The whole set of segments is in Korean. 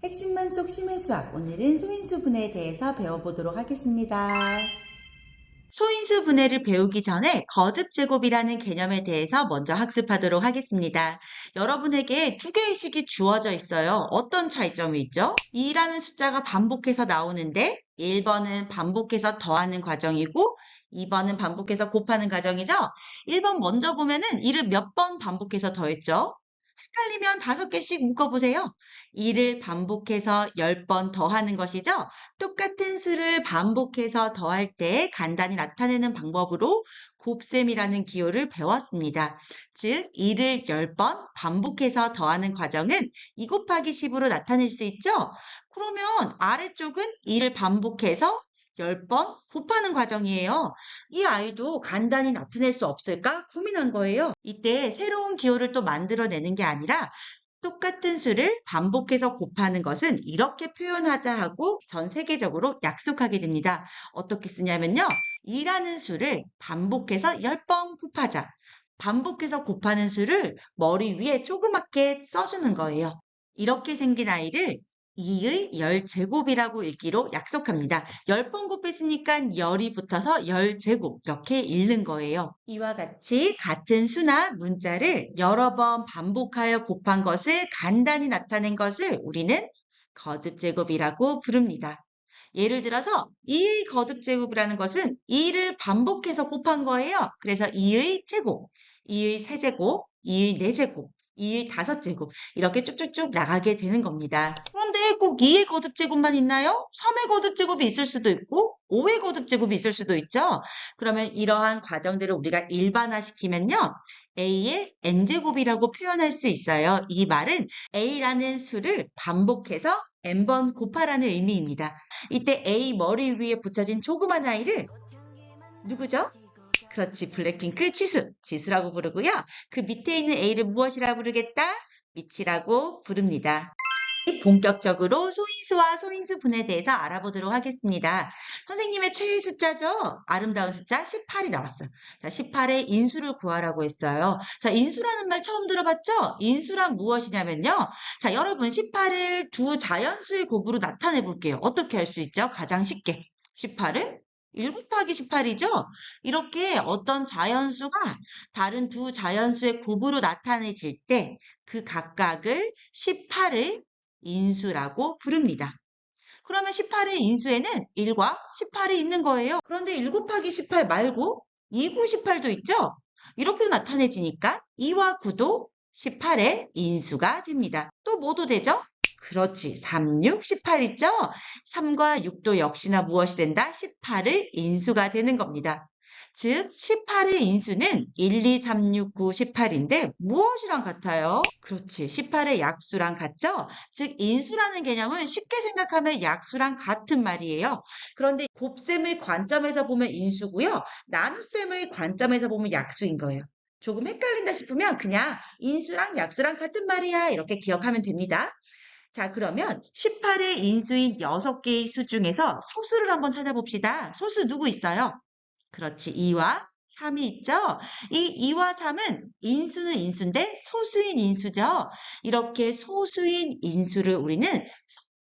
핵심만 속 심해 수학, 오늘은 소인수 분해에 대해서 배워보도록 하겠습니다. 소인수 분해를 배우기 전에 거듭 제곱이라는 개념에 대해서 먼저 학습하도록 하겠습니다. 여러분에게 두 개의 식이 주어져 있어요. 어떤 차이점이 있죠? 2라는 숫자가 반복해서 나오는데 1번은 반복해서 더하는 과정이고 2번은 반복해서 곱하는 과정이죠? 1번 먼저 보면은 2를 몇 번 반복해서 더했죠? 헷갈리면 5개씩 묶어보세요. 2를 반복해서 10번 더하는 것이죠. 똑같은 수를 반복해서 더할 때 간단히 나타내는 방법으로 곱셈이라는 기호를 배웠습니다. 즉, 2를 10번 반복해서 더하는 과정은 2 곱하기 10으로 나타낼 수 있죠. 그러면 아래쪽은 2를 반복해서 10번 곱하는 과정이에요. 이 아이도 간단히 나타낼 수 없을까 고민한 거예요. 이때 새로운 기호를 또 만들어내는 게 아니라 똑같은 수를 반복해서 곱하는 것은 이렇게 표현하자 하고 전 세계적으로 약속하게 됩니다. 어떻게 쓰냐면요. 2라는 수를 반복해서 10번 곱하자. 반복해서 곱하는 수를 머리 위에 조그맣게 써주는 거예요. 이렇게 생긴 아이를 2의 열제곱이라고 읽기로 약속합니다. 10번 곱했으니까 열이 붙어서 열제곱 이렇게 읽는 거예요. 이와 같이 같은 수나 문자를 여러 번 반복하여 곱한 것을 간단히 나타낸 것을 우리는 거듭제곱이라고 부릅니다. 예를 들어서 2의 거듭제곱이라는 것은 2를 반복해서 곱한 거예요. 그래서 2의 제곱, 2의 세제곱, 2의 네제곱, 2의 다섯제곱 이렇게 쭉쭉쭉 나가게 되는 겁니다. 그런데 꼭 2의 거듭제곱만 있나요? 3의 거듭제곱이 있을 수도 있고 5의 거듭제곱이 있을 수도 있죠. 그러면 이러한 과정들을 우리가 일반화시키면요. a의 n제곱이라고 표현할 수 있어요. 이 말은 a라는 수를 반복해서 n번 곱하라는 의미입니다. 이때 A 머리 위에 붙여진 조그만 아이를 누구죠? 그렇지, 블랙핑크 지수라고 부르고요. 그 밑에 있는 A를 무엇이라 부르겠다? 밑이라고 부릅니다. 본격적으로 소인수와 소인수 분에 대해서 알아보도록 하겠습니다. 선생님의 최애 숫자죠? 아름다운 숫자 18이 나왔어요. 자, 18의 인수를 구하라고 했어요. 자, 인수라는 말 처음 들어봤죠? 인수란 무엇이냐면요. 자, 여러분 18을 두 자연수의 곱으로 나타내 볼게요. 어떻게 할 수 있죠? 가장 쉽게. 18은 1 곱하기 18이죠? 이렇게 어떤 자연수가 다른 두 자연수의 곱으로 나타내질 때 그 각각을 18의 인수라고 부릅니다. 그러면 18의 인수에는 1과 18이 있는 거예요. 그런데 1 곱하기 18 말고 2, 9, 18도 있죠? 이렇게 나타내지니까 2와 9도 18의 인수가 됩니다. 또 뭐도 되죠? 그렇지. 3, 6, 18 있죠? 3과 6도 역시나 무엇이 된다? 18의 인수가 되는 겁니다. 즉 18의 인수는 1, 2, 3, 6, 9, 18인데 무엇이랑 같아요? 그렇지. 18의 약수랑 같죠? 즉 인수라는 개념은 쉽게 생각하면 약수랑 같은 말이에요. 그런데 곱셈의 관점에서 보면 인수고요. 나눗셈의 관점에서 보면 약수인 거예요. 조금 헷갈린다 싶으면 그냥 인수랑 약수랑 같은 말이야 이렇게 기억하면 됩니다. 자, 그러면 18의 인수인 6개의 수 중에서 소수를 한번 찾아봅시다. 소수 누구 있어요? 그렇지. 2와 3이 있죠? 이 2와 3은 인수는 인수인데 소수인 인수죠? 이렇게 소수인 인수를 우리는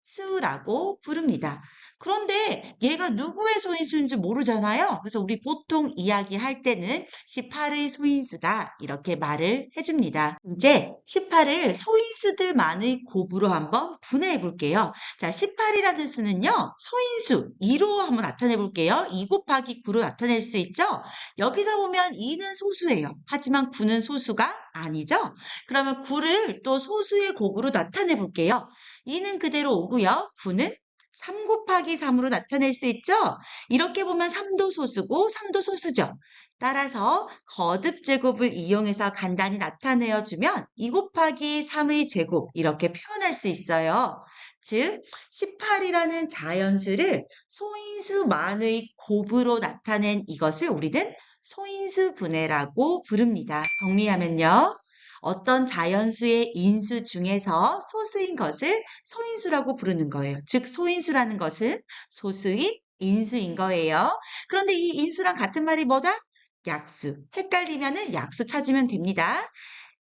소수라고 부릅니다. 그런데 얘가 누구의 소인수인지 모르잖아요. 그래서 우리 보통 이야기할 때는 18의 소인수다. 이렇게 말을 해줍니다. 이제 18을 소인수들만의 곱으로 한번 분해해 볼게요. 자, 18이라는 수는요, 소인수 2로 한번 나타내 볼게요. 2 곱하기 9로 나타낼 수 있죠? 여기서 보면 2는 소수예요. 하지만 9는 소수가 아니죠? 그러면 9를 또 소수의 곱으로 나타내 볼게요. 2는 그대로 오고요. 9는 3 곱하기 3으로 나타낼 수 있죠? 이렇게 보면 3도 소수고 3도 소수죠. 따라서 거듭 제곱을 이용해서 간단히 나타내어 주면 2 곱하기 3의 제곱 이렇게 표현할 수 있어요. 즉 18이라는 자연수를 소인수만의 곱으로 나타낸 이것을 우리는 소인수 분해라고 부릅니다. 정리하면요. 어떤 자연수의 인수 중에서 소수인 것을 소인수라고 부르는 거예요. 즉 소인수라는 것은 소수인 인수인 거예요. 그런데 이 인수랑 같은 말이 뭐다? 약수. 헷갈리면은 약수 찾으면 됩니다.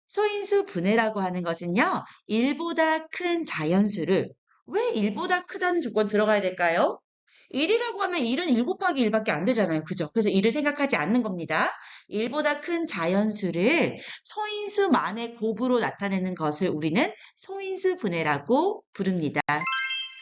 소인수 분해라고 하는 것은요. 1보다 큰 자연수를 왜 1보다 크다는 조건 들어가야 될까요? 1이라고 하면 1은 1 곱하기 1밖에 안 되잖아요. 그죠? 그래서 1을 생각하지 않는 겁니다. 1보다 큰 자연수를 소인수만의 곱으로 나타내는 것을 우리는 소인수 분해라고 부릅니다.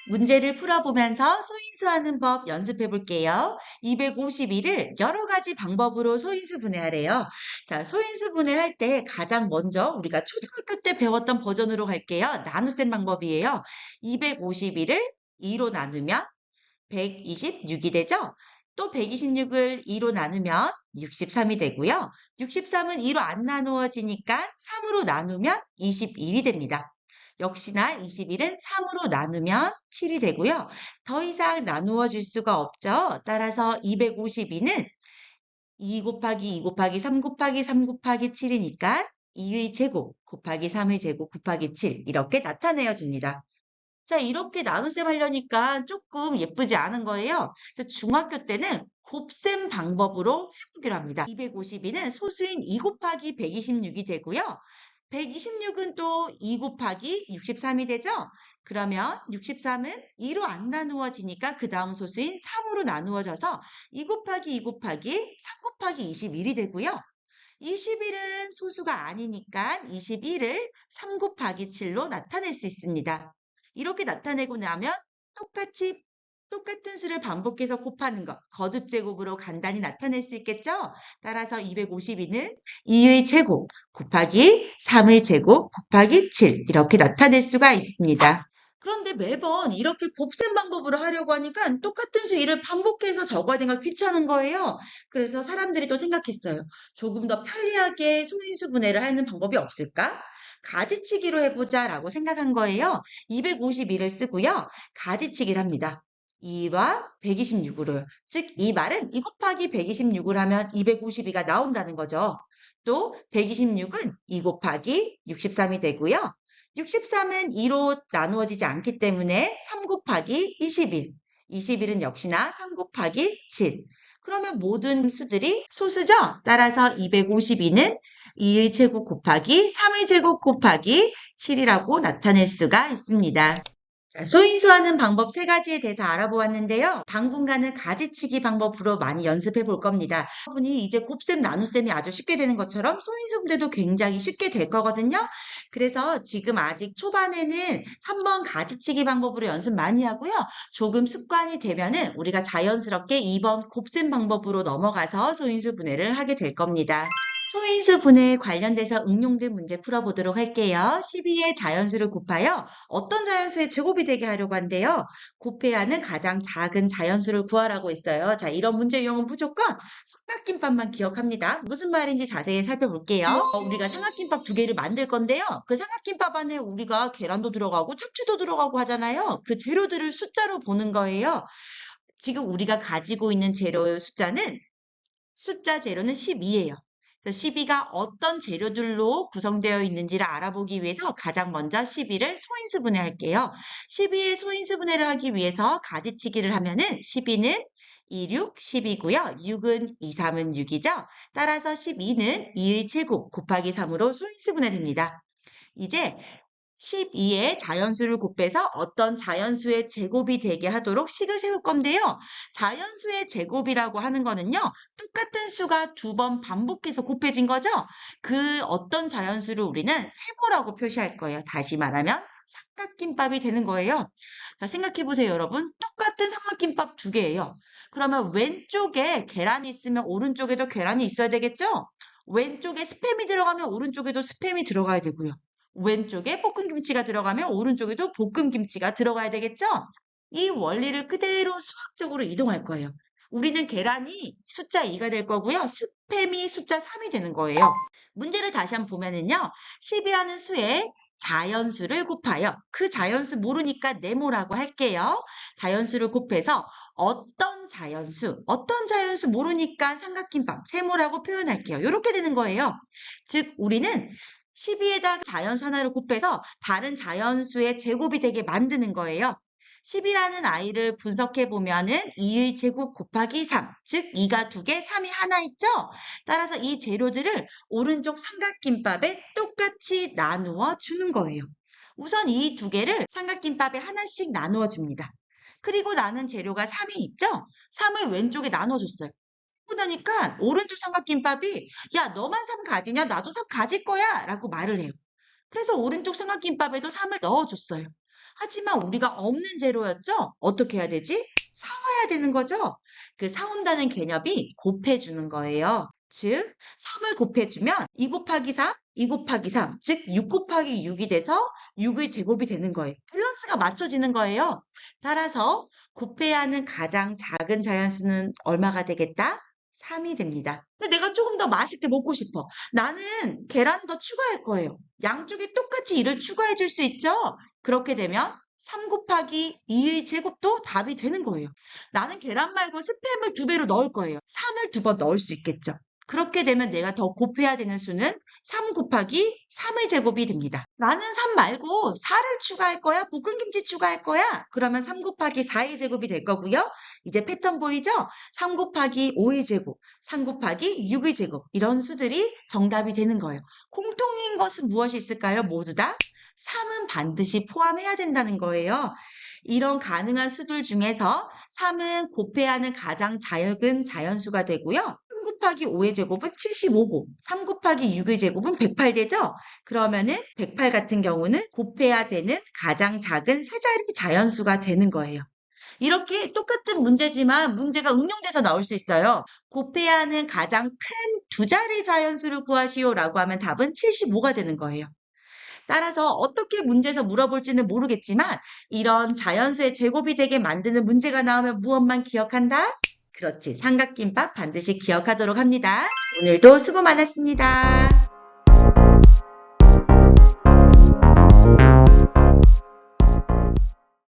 문제를 풀어보면서 소인수하는 법 연습해 볼게요. 251을 여러 가지 방법으로 소인수 분해하래요. 자, 소인수 분해할 때 가장 먼저 우리가 초등학교 때 배웠던 버전으로 갈게요. 나눗셈 방법이에요. 251을 2로 나누면 126이 되죠? 또 126을 2로 나누면 63이 되고요. 63은 2로 안 나누어지니까 3으로 나누면 21이 됩니다. 역시나 21은 3으로 나누면 7이 되고요. 더 이상 나누어 줄 수가 없죠. 따라서 252는 2 곱하기 2 곱하기 3 곱하기 3 곱하기 7이니까 2의 제곱 곱하기 3의 제곱 곱하기 7 이렇게 나타내어 줍니다. 자, 이렇게 나눗셈 하려니까 조금 예쁘지 않은 거예요. 그래서 중학교 때는 곱셈 방법으로 해보기로 합니다. 252는 소수인 2 곱하기 126이 되고요. 126은 또 2 곱하기 63이 되죠? 그러면 63은 2로 안 나누어지니까 그 다음 소수인 3으로 나누어져서 2 곱하기 2 곱하기 3 곱하기 21이 되고요. 21은 소수가 아니니까 21을 3 곱하기 7로 나타낼 수 있습니다. 이렇게 나타내고 나면 똑같은 수를 반복해서 곱하는 것, 거듭제곱으로 간단히 나타낼 수 있겠죠? 따라서 252는 2의 제곱 곱하기 3의 제곱 곱하기 7 이렇게 나타낼 수가 있습니다. 그런데 매번 이렇게 곱셈 방법으로 하려고 하니까 똑같은 수 1을 반복해서 적어야 되니까 귀찮은 거예요. 그래서 사람들이 또 생각했어요. 조금 더 편리하게 소인수 분해를 하는 방법이 없을까? 가지치기로 해보자라고 생각한 거예요. 251을 쓰고요. 가지치기를 합니다. 2와 126으로요. 즉, 이 말은 2 곱하기 126을 하면 252가 나온다는 거죠. 또 126은 2 곱하기 63이 되고요. 63은 2로 나누어지지 않기 때문에 3 곱하기 21. 21은 역시나 3 곱하기 7. 그러면 모든 수들이 소수죠? 따라서 252는 2의 제곱 곱하기 3의 제곱 곱하기 7이라고 나타낼 수가 있습니다. 자, 소인수하는 방법 세 가지에 대해서 알아보았는데요. 당분간은 가지치기 방법으로 많이 연습해 볼 겁니다. 여러분이 이제 곱셈, 나눗셈이 아주 쉽게 되는 것처럼 소인수 분해도 굉장히 쉽게 될 거거든요. 그래서 지금 아직 초반에는 3번 가지치기 방법으로 연습 많이 하고요. 조금 습관이 되면은 우리가 자연스럽게 2번 곱셈 방법으로 넘어가서 소인수 분해를 하게 될 겁니다. 소인수 분해에 관련돼서 응용된 문제 풀어보도록 할게요. 12의 자연수를 곱하여 어떤 자연수의 제곱이 되게 하려고 한대요. 곱해야 하는 가장 작은 자연수를 구하라고 했어요. 자, 이런 문제 유형은 무조건 삼각김밥만 기억합니다. 무슨 말인지 자세히 살펴볼게요. 우리가 삼각김밥 두 개를 만들 건데요. 그 삼각김밥 안에 우리가 계란도 들어가고 참치도 들어가고 하잖아요. 그 재료들을 숫자로 보는 거예요. 지금 우리가 가지고 있는 재료의 숫자 재료는 12예요. 12가 어떤 재료들로 구성되어 있는지를 알아보기 위해서 가장 먼저 12를 소인수분해 할게요. 12의 소인수분해를 하기 위해서 가지치기를 하면은 12는 2, 6, 10이고요. 6은 2, 3은 6이죠. 따라서 12는 2의 제곱 곱하기 3으로 소인수분해 됩니다. 이제 12의 자연수를 곱해서 어떤 자연수의 제곱이 되게 하도록 식을 세울 건데요. 자연수의 제곱이라고 하는 거는요. 똑같은 수가 두 번 반복해서 곱해진 거죠. 그 어떤 자연수를 우리는 세모라고 표시할 거예요. 다시 말하면 삼각김밥이 되는 거예요. 자, 생각해 보세요, 여러분. 똑같은 삼각김밥 두 개예요. 그러면 왼쪽에 계란이 있으면 오른쪽에도 계란이 있어야 되겠죠? 왼쪽에 스팸이 들어가면 오른쪽에도 스팸이 들어가야 되고요. 왼쪽에 볶음김치가 들어가면 오른쪽에도 볶음김치가 들어가야 되겠죠? 이 원리를 그대로 수학적으로 이동할 거예요. 우리는 계란이 숫자 2가 될 거고요. 스팸이 숫자 3이 되는 거예요. 문제를 다시 한번 보면은요. 10이라는 수에 자연수를 곱하여 그 자연수 모르니까 네모라고 할게요. 자연수를 곱해서 어떤 자연수 모르니까 삼각김밥, 세모라고 표현할게요. 이렇게 되는 거예요. 즉 우리는 12에다 자연수 하나를 곱해서 다른 자연수의 제곱이 되게 만드는 거예요. 10이라는 아이를 분석해 보면은 2의 제곱 곱하기 3, 즉 2가 2개, 3이 하나 있죠? 따라서 이 재료들을 오른쪽 삼각김밥에 똑같이 나누어 주는 거예요. 우선 이 두 개를 삼각김밥에 하나씩 나누어 줍니다. 그리고 나는 재료가 3이 있죠? 3을 왼쪽에 나눠줬어요. 그러고 나니까 오른쪽 삼각김밥이 야, 너만 3 가지냐? 나도 3 가질 거야! 라고 말을 해요. 그래서 오른쪽 삼각김밥에도 3을 넣어줬어요. 하지만 우리가 없는 재료였죠? 어떻게 해야 되지? 사와야 되는 거죠? 그 사온다는 개념이 곱해주는 거예요. 즉, 3을 곱해주면 2 곱하기 3, 2 곱하기 3, 즉 6 곱하기 6이 돼서 6의 제곱이 되는 거예요. 밸런스가 맞춰지는 거예요. 따라서 곱해야 하는 가장 작은 자연수는 얼마가 되겠다? 3이 됩니다. 근데 내가 조금 더 맛있게 먹고 싶어. 나는 계란을 더 추가할 거예요. 양쪽에 똑같이 2를 추가해 줄 수 있죠? 그렇게 되면 3 곱하기 2의 제곱도 답이 되는 거예요. 나는 계란 말고 스팸을 2배로 넣을 거예요. 3을 2번 넣을 수 있겠죠. 그렇게 되면 내가 더 곱해야 되는 수는 3 곱하기 3의 제곱이 됩니다. 나는 3 말고 4를 추가할 거야? 볶음김치 추가할 거야? 그러면 3 곱하기 4의 제곱이 될 거고요. 이제 패턴 보이죠? 3 곱하기 5의 제곱, 3 곱하기 6의 제곱 이런 수들이 정답이 되는 거예요. 공통인 것은 무엇이 있을까요? 모두 다 3은 반드시 포함해야 된다는 거예요. 이런 가능한 수들 중에서 3은 곱해야 하는 가장 작은 자연수가 되고요. 3 곱하기 5의 제곱은 75고 3 곱하기 6의 제곱은 108 되죠? 그러면은 108 같은 경우는 곱해야 되는 가장 작은 세 자리 자연수가 되는 거예요. 이렇게 똑같은 문제지만 문제가 응용돼서 나올 수 있어요. 곱해야 하는 가장 큰 두 자리 자연수를 구하시오라고 하면 답은 75가 되는 거예요. 따라서 어떻게 문제에서 물어볼지는 모르겠지만 이런 자연수의 제곱이 되게 만드는 문제가 나오면 무엇만 기억한다? 그렇지, 삼각김밥 반드시 기억하도록 합니다. 오늘도 수고 많았습니다.